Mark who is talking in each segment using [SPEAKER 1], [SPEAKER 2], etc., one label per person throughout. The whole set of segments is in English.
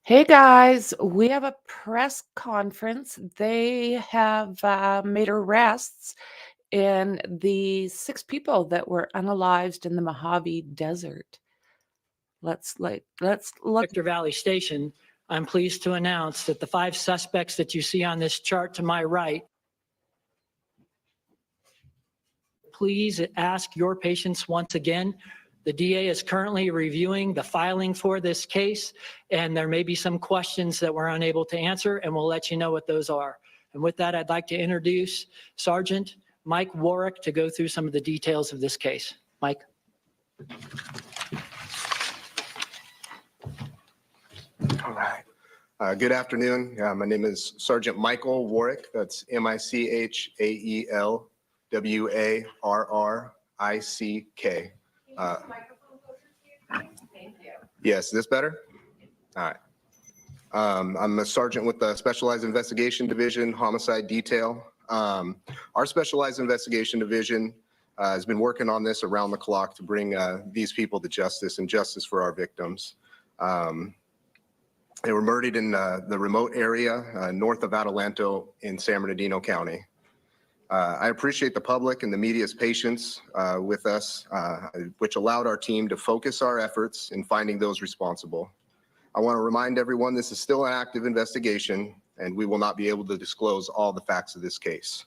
[SPEAKER 1] Hey guys, we have a press conference. They have made arrests in the 6 people that were unalived in the Mohave Desert. Let's look.
[SPEAKER 2] Victor Valley Station, I'm pleased to announce that the 5 suspects that you see on this chart to my right, please ask your patience once again. The DA is currently reviewing the filing for this case, and there may be some questions that we're unable to answer, and we'll let you know what those are. And with that, I'd like to introduce Sergeant Mike Warwick to go through some of the details of this case. Mike.
[SPEAKER 3] All right. Good afternoon. My name is Sergeant Michael Warwick. That's MICHAELWARRICK. Yes, is this better? All right. I'm a sergeant with the Specialized Investigation Division, Homicide Detail. Our Specialized Investigation Division has been working on this around the clock to bring these people to justice and justice for our victims. They were murdered in the remote area north of Adelanto in San Bernardino County. I appreciate the public and the media's patience with us, which allowed our team to focus our efforts in finding those responsible. I want to remind everyone this is still an active investigation, and we will not be able to disclose all the facts of this case.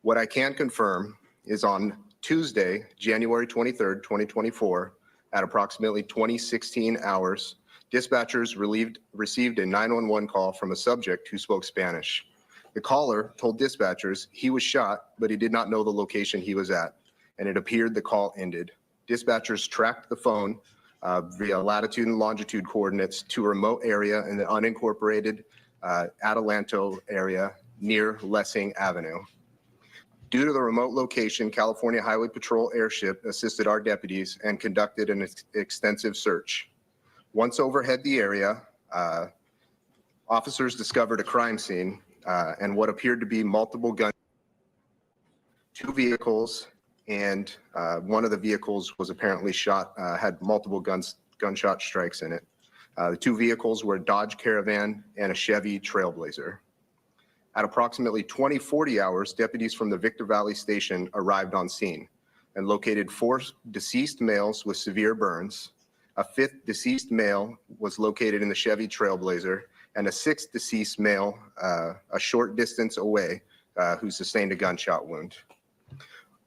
[SPEAKER 3] What I can confirm is on Tuesday, January 23rd, 2024, at approximately 2016 hours, dispatchers received a 911 call from a subject who spoke Spanish. The caller told dispatchers he was shot, but he did not know the location he was at, and it appeared the call ended. Dispatchers tracked the phone via latitude and longitude coordinates to a remote area in the unincorporated Adelanto area near Lessing Avenue. Due to the remote location, California Highway Patrol airship assisted our deputies and conducted an extensive search. Once overhead the area, officers discovered a crime scene and what appeared to be multiple guns, 2 vehicles, and one of the vehicles was apparently shot, had multiple gunshot strikes in it. The 2 vehicles were a Dodge Caravan and a Chevy Trailblazer. At approximately 20:40 hours, deputies from the Victor Valley Station arrived on scene and located 4 deceased males with severe burns. A 5th deceased male was located in the Chevy Trailblazer, and a 6th deceased male a short distance away who sustained a gunshot wound.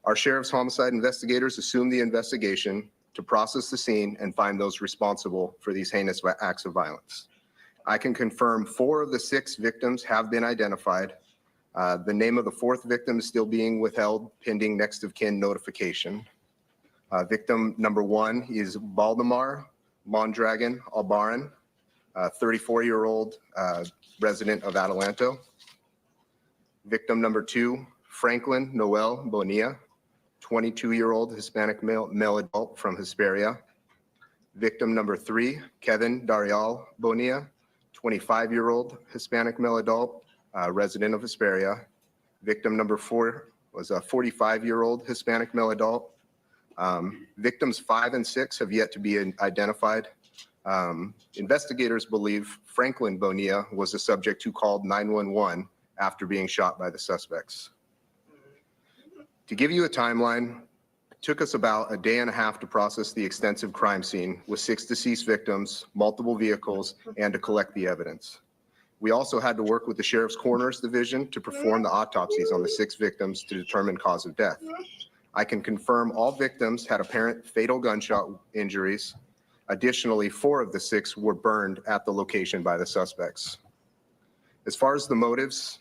[SPEAKER 3] Our sheriff's homicide investigators assumed the investigation to process the scene and find those responsible for these heinous acts of violence. I can confirm 4 of the 6 victims have been identified. The name of the 4th victim is still being withheld pending next of kin notification. Victim number 1 is Valdemar Mondragon Albaran, 34-year-old resident of Adelanto. Victim number 2, Franklin Noel Bonilla, 22-year-old Hispanic male adult from Hesperia. Victim number 3, Kevin Darial Bonilla, 25-year-old Hispanic male adult, resident of Hesperia. Victim number 4 was a 45-year-old Hispanic male adult. Victims 5 and 6 have yet to be identified. Investigators believe Franklin Bonilla was the subject who called 911 after being shot by the suspects. To give you a timeline, it took us about a day and a half to process the extensive crime scene with 6 deceased victims, multiple vehicles, and to collect the evidence. We also had to work with the Sheriff's Coroner's Division to perform the autopsies on the 6 victims to determine cause of death. I can confirm all victims had apparent fatal gunshot injuries. Additionally, 4 of the 6 were burned at the location by the suspects. As far as the motives,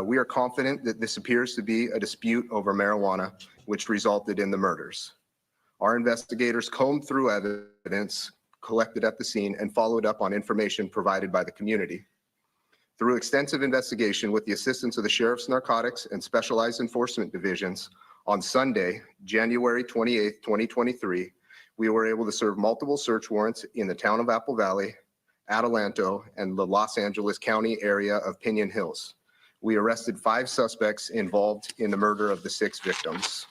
[SPEAKER 3] we are confident that this appears to be a dispute over marijuana, which resulted in the murders. Our investigators combed through evidence collected at the scene and followed up on information provided by the community. Through extensive investigation with the assistance of the Sheriff's Narcotics and Specialized Enforcement Divisions, on Sunday, January 28th, 2023, we were able to serve multiple search warrants in the town of Apple Valley, Adelanto, and the Los Angeles County area of Pinon Hills. We arrested 5 suspects involved in the murder of the 6 victims.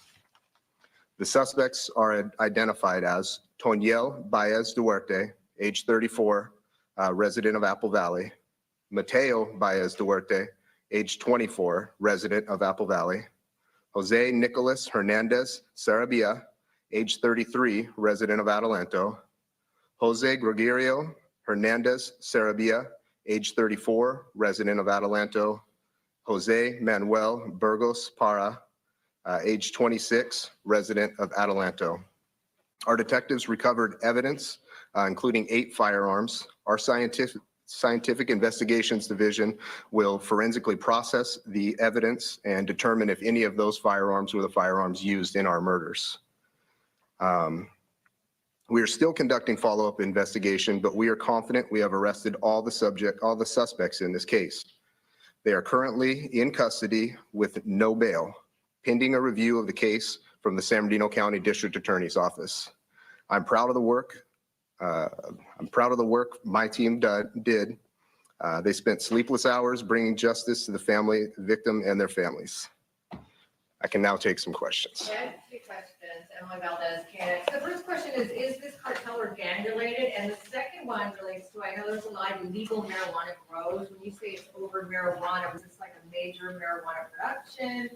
[SPEAKER 3] The suspects are identified as Toniel Baez Duarte, age 34, resident of Apple Valley. Mateo Baez Duarte, age 24, resident of Apple Valley. Jose Nicolas Hernandez Sarabia, age 33, resident of Adelanto. Jose Gregorio Hernandez Sarabia, age 34, resident of Adelanto. Jose Manuel Burgos Para, age 26, resident of Adelanto. Our detectives recovered evidence, including 8 firearms. Our Scientific Investigations Division will forensically process the evidence and determine if any of those firearms were the firearms used in our murders. We are still conducting follow-up investigation, but we are confident we have arrested all the suspects in this case. They are currently in custody with no bail, pending a review of the case from the San Bernardino County District Attorney's Office. I'm proud of the work. My team did. They spent sleepless hours bringing justice to the victim and their families. I can now take some questions.
[SPEAKER 4] I have 2 questions. Emily Valdez, candidate. So the first question is this cartel or gang related? And the second one relates to, I know there's a lot of illegal marijuana grows. When you say it's over marijuana, was this like a major marijuana production?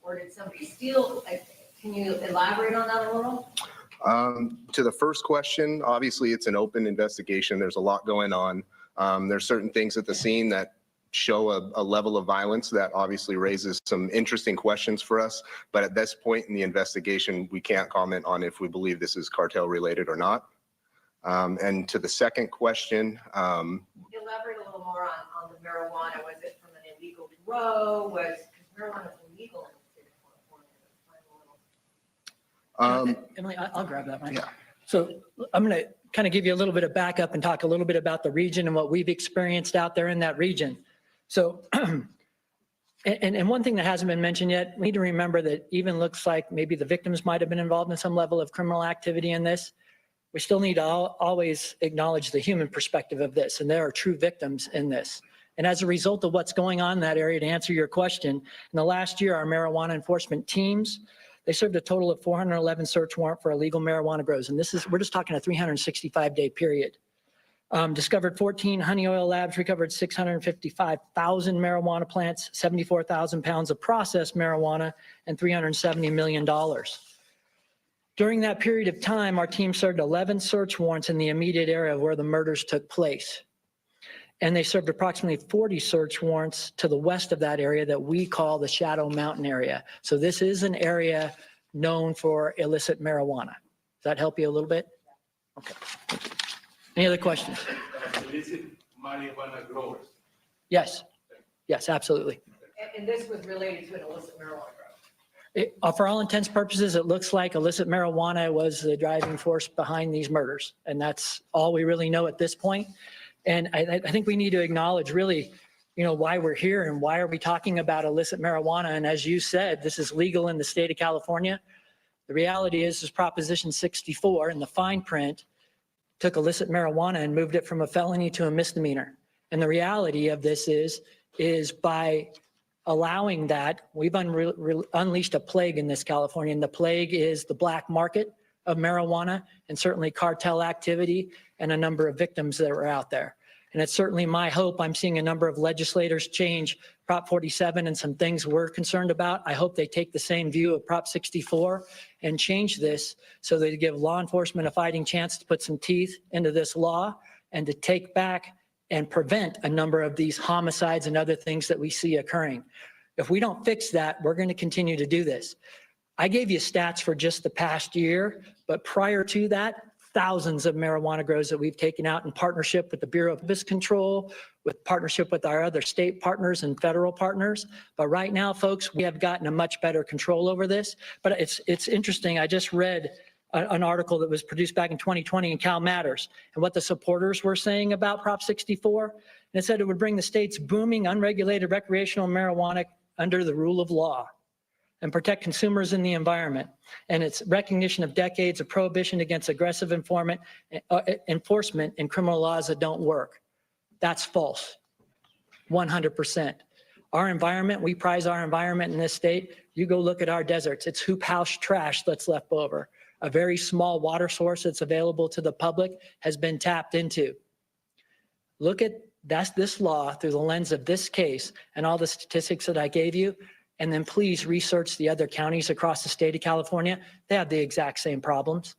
[SPEAKER 4] Or did somebody steal? Can you elaborate on that a little?
[SPEAKER 3] To the first question, obviously it's an open investigation. There's a lot going on. There's certain things at the scene that show a level of violence that obviously raises some interesting questions for us. But at this point in the investigation, we can't comment on if we believe this is cartel related or not. And to the second question.
[SPEAKER 4] Elaborate a little more on the marijuana. Was it from an illegal grow? Because marijuana is illegal in the state of California.
[SPEAKER 2] Emily, I'll grab that one.
[SPEAKER 3] Yeah.
[SPEAKER 2] So I'm going to kind of give you a little bit of backup and talk a little bit about the region and what we've experienced out there in that region. So, and one thing that hasn't been mentioned yet, we need to remember that even looks like maybe the victims might have been involved in some level of criminal activity in this. We still need to always acknowledge the human perspective of this, and there are true victims in this. And as a result of what's going on in that area, to answer your question, in the last year, our marijuana enforcement teams, they served a total of 411 search warrant for illegal marijuana grows. And we're just talking a 365-day period. Discovered 14 honey oil labs, recovered 655,000 marijuana plants, 74,000 pounds of processed marijuana, and $370 million. During that period of time, our team served 11 search warrants in the immediate area where the murders took place. And they served approximately 40 search warrants to the west of that area that we call the Shadow Mountain area. So this is an area known for illicit marijuana. Does that help you a little bit? Okay. Any other questions?
[SPEAKER 5] Illicit marijuana growers.
[SPEAKER 2] Yes. Yes, absolutely.
[SPEAKER 4] And this was related to an illicit marijuana grow?
[SPEAKER 2] For all intents and purposes, it looks like illicit marijuana was the driving force behind these murders. And that's all we really know at this point. And I think we need to acknowledge really, why we're here and why are we talking about illicit marijuana. And as you said, this is legal in the state of California. The reality is Proposition 64 in the fine print took illicit marijuana and moved it from a felony to a misdemeanor. And the reality of this is by allowing that, we've unleashed a plague in this California. And the plague is the black market of marijuana and certainly cartel activity and a number of victims that are out there. And it's certainly my hope. I'm seeing a number of legislators change Prop 47 and some things we're concerned about. I hope they take the same view of Prop 64 and change this so they give law enforcement a fighting chance to put some teeth into this law and to take back and prevent a number of these homicides and other things that we see occurring. If we don't fix that, we're going to continue to do this. I gave you stats for just the past year, but prior to that, thousands of marijuana grows that we've taken out in partnership with the Bureau of Cannabis Control, with partnership with our other state partners and federal partners. But right now, folks, we have gotten a much better control over this. But it's interesting. I just read an article that was produced back in 2020 in Cal Matters and what the supporters were saying about Prop 64. And it said it would bring the state's booming unregulated recreational marijuana under the rule of law and protect consumers and the environment. And it's recognition of decades of prohibition against aggressive enforcement and criminal laws that don't work. That's false, 100%. Our environment, we prize our environment in this state. You go look at our deserts. It's hoop house trash that's left over. A very small water source that's available to the public has been tapped into. Look at this law through the lens of this case and all the statistics that I gave you, and then please research the other counties across the state of California. They have the exact same problems.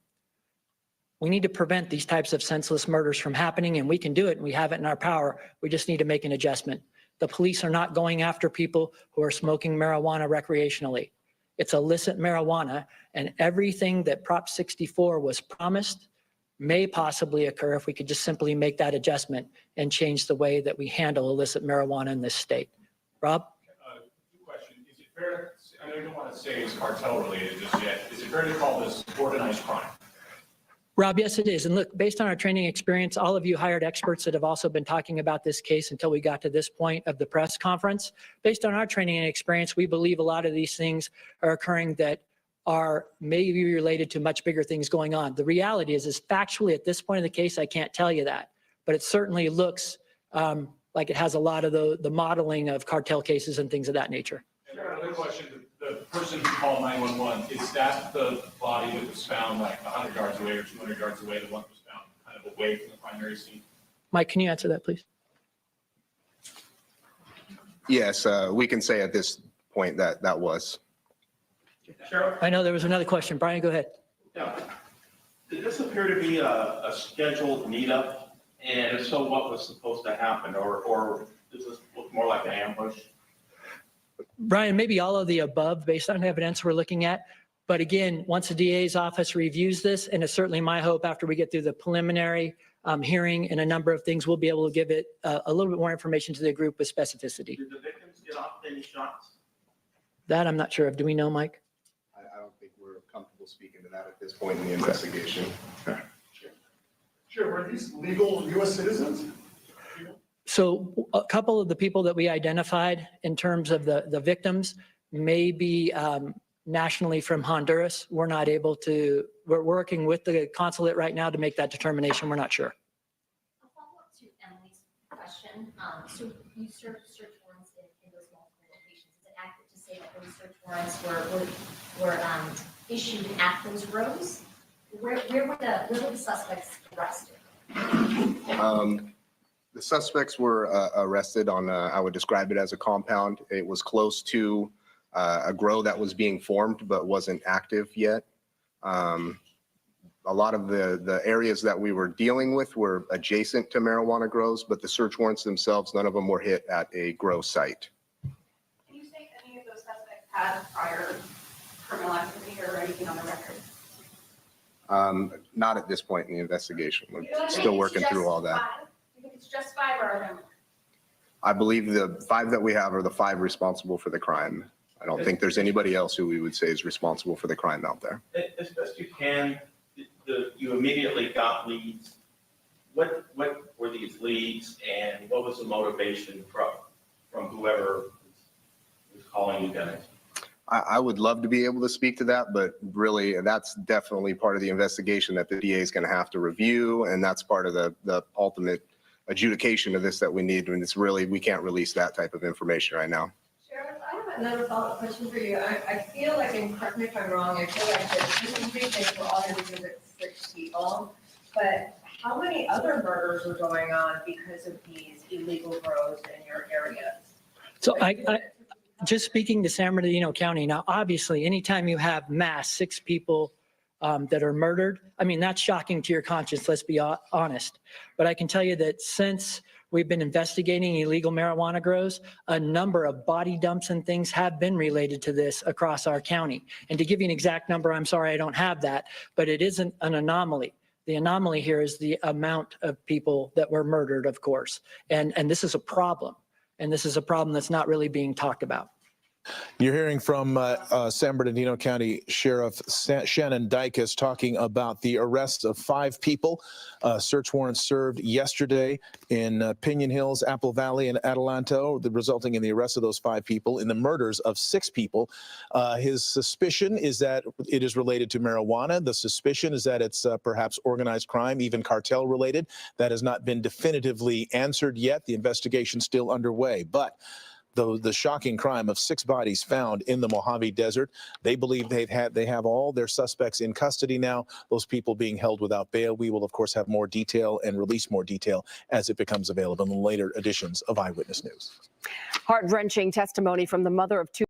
[SPEAKER 2] We need to prevent these types of senseless murders from happening, and we can do it, and we have it in our power. We just need to make an adjustment. The police are not going after people who are smoking marijuana recreationally. It's illicit marijuana, and everything that Prop 64 was promised may possibly occur if we could just simply make that adjustment and change the way that we handle illicit marijuana in this state. Rob?
[SPEAKER 5] Question. Is it fair, I know you don't want to say it's cartel related just yet. Is it fair to call this organized crime?
[SPEAKER 2] Rob, yes, it is. And look, based on our training experience, all of you hired experts that have also been talking about this case until we got to this point of the press conference. Based on our training and experience, we believe a lot of these things are occurring that are maybe related to much bigger things going on. The reality is factually at this point of the case, I can't tell you that, but it certainly looks like it has a lot of the modeling of cartel cases and things of that nature.
[SPEAKER 5] And another question, the person who called 911, is that the body that was found like 100 yards away or 200 yards away, the one that was found kind of away from the primary scene?
[SPEAKER 2] Mike, can you answer that, please?
[SPEAKER 3] Yes, we can say at this point that that was.
[SPEAKER 6] Sheriff,
[SPEAKER 2] I know there was another question. Brian, go ahead.
[SPEAKER 6] yeah. Did this appear to be a scheduled meetup? And if so, what was supposed to happen? Or does this look more like an ambush?
[SPEAKER 2] Brian, maybe all of the above based on evidence we're looking at. But again, once the DA's office reviews this, and it's certainly my hope after we get through the preliminary hearing and a number of things, we'll be able to give it a little bit more information to the group with specificity.
[SPEAKER 6] Did the victims get off any shots?
[SPEAKER 2] That I'm not sure of. Do we know, Mike?
[SPEAKER 3] I don't think we're comfortable speaking to that at this point in the investigation.
[SPEAKER 7] Sure, were these legal U.S. citizens?
[SPEAKER 2] So a couple of the people that we identified in terms of the victims may be nationally from Honduras. We're not able to, we're working with the consulate right now to make that determination. We're not sure.
[SPEAKER 8] A follow-up to Emily's question. So you served search warrants in those multiple locations. Is it accurate to say that those search warrants were issued at those rows? Where were the suspects arrested?
[SPEAKER 3] The suspects were arrested on, I would describe it as a compound. It was close to a grow that was being formed but wasn't active yet. A lot of the areas that we were dealing with were adjacent to marijuana grows, but the search warrants themselves, none of them were hit at a grow site.
[SPEAKER 9] Can you say any of those suspects had prior criminal activity or anything on the record?
[SPEAKER 3] Not at this point in the investigation. We're
[SPEAKER 9] You don't think
[SPEAKER 3] still
[SPEAKER 9] it's
[SPEAKER 3] working through
[SPEAKER 9] just
[SPEAKER 3] all that.
[SPEAKER 9] 5? You think it's just 5 or are there more?
[SPEAKER 3] I believe the 5 that we have are the 5 responsible for the crime. I don't think there's anybody else who we would say is responsible for the crime out there.
[SPEAKER 6] As best you can, you immediately got leads. What were these leads and what was the motivation from whoever was calling you guys?
[SPEAKER 3] I would love to be able to speak to that, but really that's definitely part of the investigation that the DA is going to have to review. And that's part of the ultimate adjudication of this that we need. And it's really, we can't release that type of information right now.
[SPEAKER 4] Sheriff, I have another follow-up question for you. I feel like, and correct me if I'm wrong, I feel like that this is big thing for all your because it's 6 people, but how many other murders are going on because of these illegal grows in your areas?
[SPEAKER 2] So I just speaking to San Bernardino County, now obviously anytime you have mass 6 people that are murdered, I mean, that's shocking to your conscience, let's be honest. But I can tell you that since we've been investigating illegal marijuana grows, a number of body dumps and things have been related to this across our county. And to give you an exact number, I'm sorry, I don't have that, but it isn't an anomaly. The anomaly here is the amount of people that were murdered, of course. And this is a problem. And this is a problem that's not really being talked about.
[SPEAKER 10] You're hearing from San Bernardino County Sheriff Shannon Dykes talking about the arrests of 5 people. Search warrants served yesterday in Pinon Hills, Apple Valley, and Adelanto, resulting in the arrest of those 5 people in the murders of 6 people. His suspicion is that it is related to marijuana. The suspicion is that it's perhaps organized crime, even cartel related. That has not been definitively answered yet. The investigation's still underway. But the shocking crime of 6 bodies found in the Mohave Desert. They believe they have all their suspects in custody now, those people being held without bail. We will, of course, have more detail and release more detail as it becomes available in later editions of Eyewitness News.
[SPEAKER 11] Heart-wrenching testimony from the mother of 2.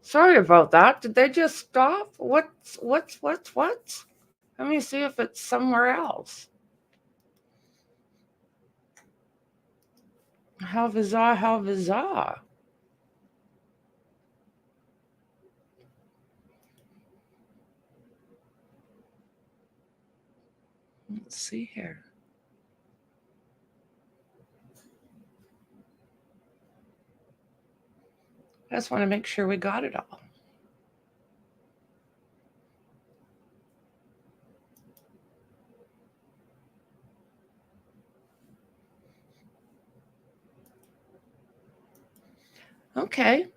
[SPEAKER 1] Sorry about that. Did they just stop? What? Let me see if it's somewhere else. How bizarre, how bizarre. Let's see here. I just want to make sure we got it all. Okay.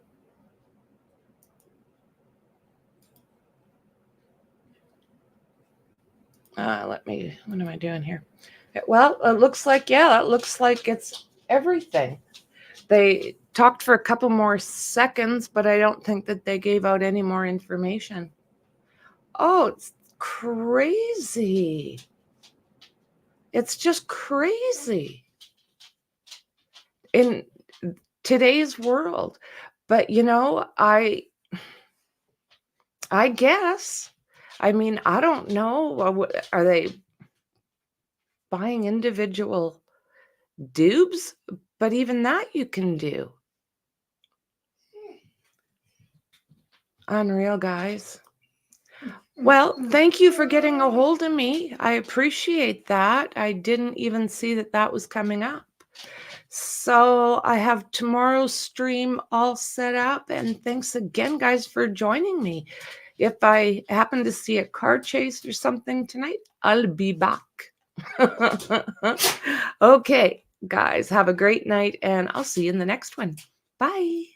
[SPEAKER 1] What am I doing here? Well, it looks like, yeah, it looks like it's everything. They talked for a couple more seconds, but I don't think that they gave out any more information. Oh, it's crazy. It's just crazy in today's world. But, you know, I guess, I mean, I don't know. Are they buying individual dubs? But even that you can do. Unreal, guys. Well, thank you for getting a hold of me. I appreciate that. I didn't even see that that was coming up. So I have tomorrow's stream all set up. And thanks again, guys, for joining me. If I happen to see a car chase or something tonight, I'll be back. Okay, guys, have a great night, and I'll see you in the next one. Bye.